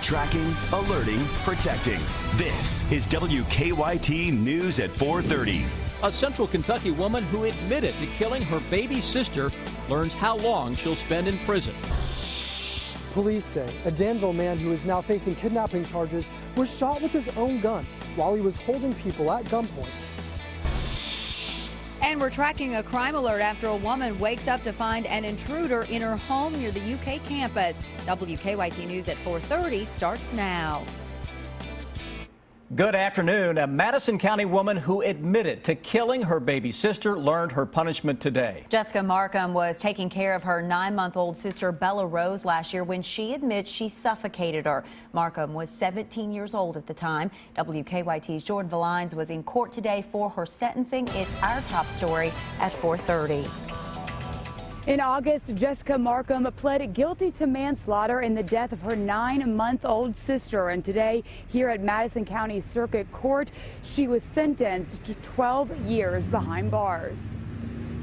Tracking, alerting, protecting. This is WKYT News at 4:30. A Central Kentucky woman who admitted to killing her baby sister learns how long she'll spend in prison. Police say a Danville man who is now facing kidnapping charges was shot with his own gun while he was holding people at gunpoint. And we're tracking a crime alert after a woman wakes up to find an intruder in her home near the UK campus. WKYT News at 4:30 starts now. Good afternoon. A Madison County woman who admitted to killing her baby sister learned her punishment today. Jessica Markham was taking care of her 9-month-old sister Bella Rose last year when she admits she suffocated her. Markham was 17 years old at the time. WKYT's Jordan Valines was in court today for her sentencing. It's our top story at 4:30. In August, Jessica Markham pled guilty to manslaughter in the death of her 9-month-old sister. And today, here at Madison County Circuit Court, she was sentenced to 12 years behind bars.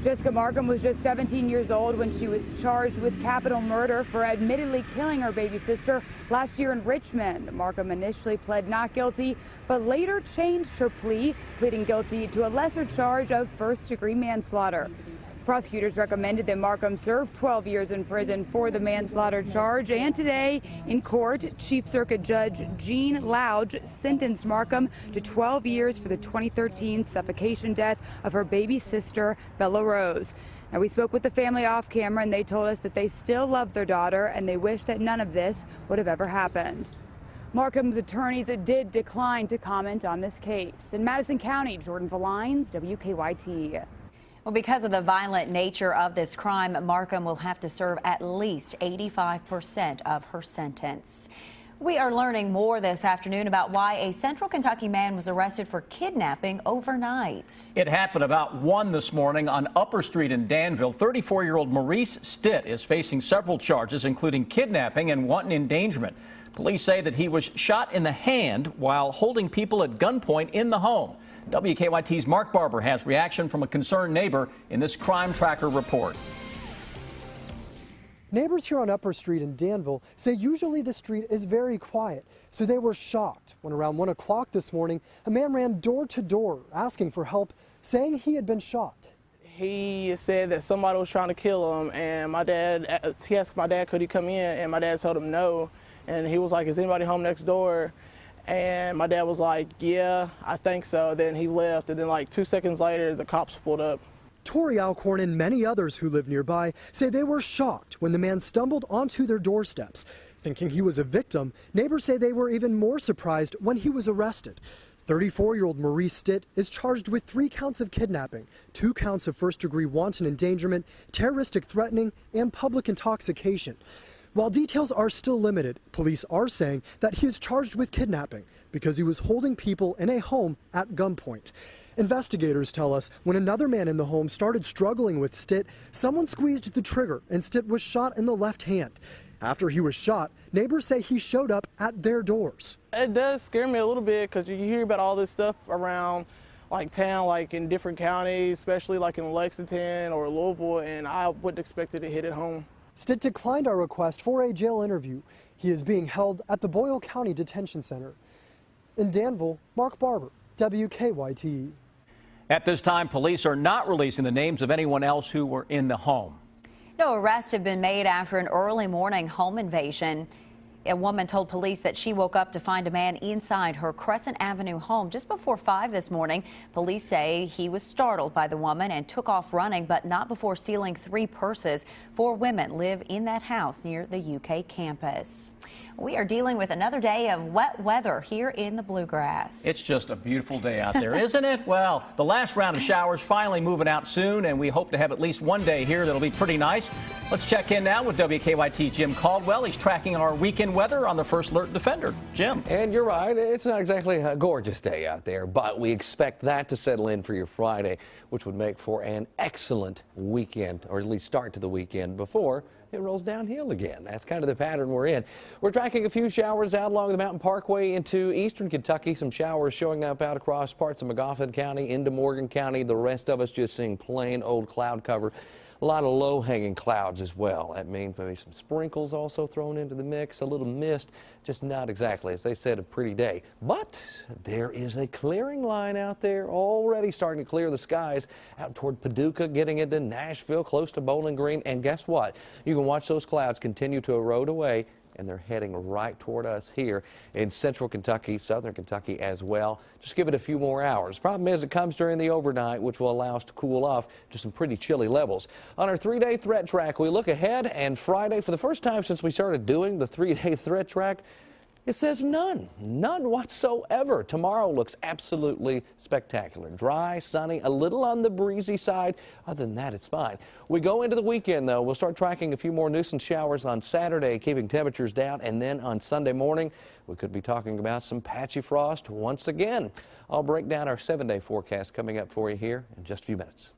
Jessica Markham was just 17 years old when she was charged with capital murder for admittedly killing her baby sister last year in Richmond. Markham initially pled not guilty, but later changed her plea, pleading guilty to a lesser charge of first-degree manslaughter. Prosecutors recommended that Markham serve 12 years in prison for the manslaughter charge, and today in court, Chief Circuit Judge Jean Loudge sentenced Markham to 12 years for the 2013 suffocation death of her baby sister, Bella Rose. Now, we spoke with the family off camera, and they told us that they still love their daughter and they wish that none of this would have ever happened. Markham's attorneys did decline to comment on this case. In Madison County, Jordan Valines, WKYT. Well, because of the violent nature of this crime, Markham will have to serve at least 85% of her sentence. We are learning more this afternoon about why a Central Kentucky man was arrested for kidnapping overnight. It happened about 1 this morning on Upper Street in Danville. 34-year-old Maurice Stitt is facing several charges, including kidnapping and wanton endangerment. Police say that he was shot in the hand while holding people at gunpoint in the home. WKYT's Mark Barber has reaction from a concerned neighbor in this Crime Tracker report. Neighbors here on Upper Street in Danville say usually the street is very quiet, so they were shocked when around 1 o'clock this morning, a man ran door to door asking for help, saying he had been shot. He said that somebody was trying to kill him, and he asked my dad could he come in, and my dad told him no, and he was like, is anybody home next door? And my dad was like, yeah, I think so. Then he left, and then like 2 seconds later, the cops pulled up. Tori Alcorn and many others who live nearby say they were shocked when the man stumbled onto their doorsteps. Thinking he was a victim, neighbors say they were even more surprised when he was arrested. 34-year-old Maurice Stitt is charged with 3 counts of kidnapping, 2 counts of first-degree wanton endangerment, terroristic threatening, and public intoxication. While details are still limited, police are saying that he is charged with kidnapping because he was holding people in a home at gunpoint. Investigators tell us when another man in the home started struggling with Stitt, someone squeezed the trigger and Stitt was shot in the left hand. After he was shot, neighbors say he showed up at their doors. It does scare me a little bit because you hear about all this stuff around like town, like in different counties, especially like in Lexington or Louisville, and I wouldn't expect it to hit at home. Stitt declined our request for a jail interview. He is being held at the Boyle County Detention Center. In Danville, Mark Barber, WKYT. At this time, police are not releasing the names of anyone else who were in the home. No arrests have been made after an early morning home invasion. A woman told police that she woke up to find a man inside her Crescent Avenue home just before 5 this morning. Police say he was startled by the woman and took off running, but not before stealing 3 purses. 4 women live in that house near the UK campus. We are dealing with another day of wet weather here in the Bluegrass. It's just a beautiful day out there, isn't it? Well, the last round of showers finally moving out soon, and we hope to have at least one day here that'll be pretty nice. Let's check in now with WKYT's Jim Caldwell. He's tracking our weekend weather on the First Alert Defender. Jim. And you're right, it's not exactly a gorgeous day out there, but we expect that to settle in for your Friday, which would make for an excellent weekend, or at least start to the weekend before it rolls downhill again. That's kind of the pattern we're in. We're tracking a few showers out along the Mountain Parkway into eastern Kentucky. Some showers showing up out across parts of Magoffin County into Morgan County. The rest of us just seeing plain old cloud cover. A lot of low-hanging clouds as well. That means maybe some sprinkles also thrown into the mix, a little mist, just not exactly, as they said, a pretty day. But there is a clearing line out there already starting to clear the skies out toward Paducah, getting into Nashville, close to Bowling Green. And guess what? You can watch those clouds continue to erode away, and they're heading right toward us here in central Kentucky, southern Kentucky as well. Just give it a few more hours. Problem is, it comes during the overnight, which will allow us to cool off to some pretty chilly levels. On our 3-day threat track, we look ahead, and Friday, for the first time since we started doing the 3-day threat track, it says none whatsoever. Tomorrow looks absolutely spectacular. Dry, sunny, a little on the breezy side. Other than that, it's fine. We go into the weekend, though. We'll start tracking a few more nuisance showers on Saturday, keeping temperatures down. And then on Sunday morning, we could be talking about some patchy frost once again. I'll break down our 7-day forecast coming up for you here in just a few minutes.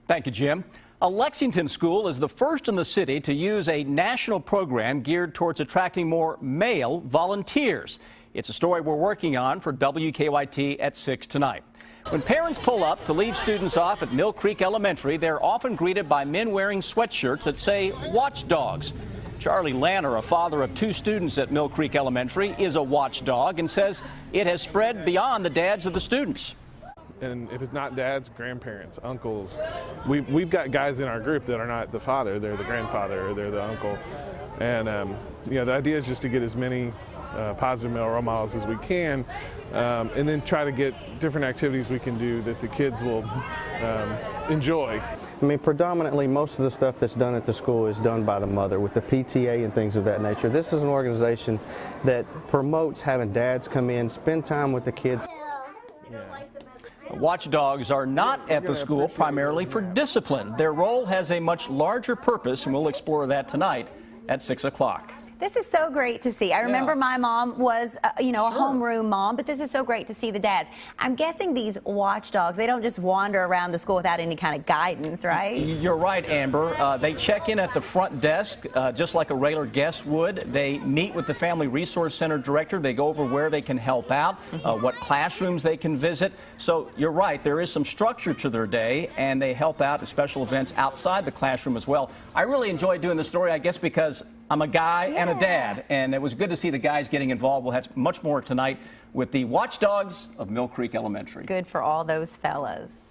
Thank you, Jim. A Lexington school is the first in the city to use a national program geared towards attracting more male volunteers. It's a story we're working on for WKYT at 6 tonight. When parents pull up to leave students off at Mill Creek Elementary, they're often greeted by men wearing sweatshirts that say watchdogs. Charlie Lanner, a father of 2 students at Mill Creek Elementary, is a watchdog and says it has spread beyond the dads of the students. And if it's not dads, grandparents, uncles. We've got guys in our group that are not the father, they're the grandfather or they're the uncle. And you know, the idea is just to get as many positive male role models as we can, and then try to get different activities we can do that the kids will enjoy. I mean, predominantly most of the stuff that's done at the school is done by the mother with the PTA and things of that nature. This is an organization that promotes having dads come in, spend time with the kids. Watchdogs are not at the school primarily for discipline. Their role has a much larger purpose, and we'll explore that tonight at 6 o'clock. This is so great to see. I remember my mom was, you know, a homeroom mom, but this is so great to see the dads. I'm guessing these watchdogs, they don't just wander around the school without any kind of guidance, right? You're right, Amber. They check in at the front desk just like a regular guest would. They meet with the Family Resource Center director. They go over where they can help out, what classrooms they can visit. So you're right, there is some structure to their day, and they help out at special events outside the classroom as well. I really enjoyed doing the story, I guess, because I'm a guy and a dad, and it was good to see the guys getting involved. We'll have much more tonight with the Watchdogs of Mill Creek Elementary. Good for all those fellas.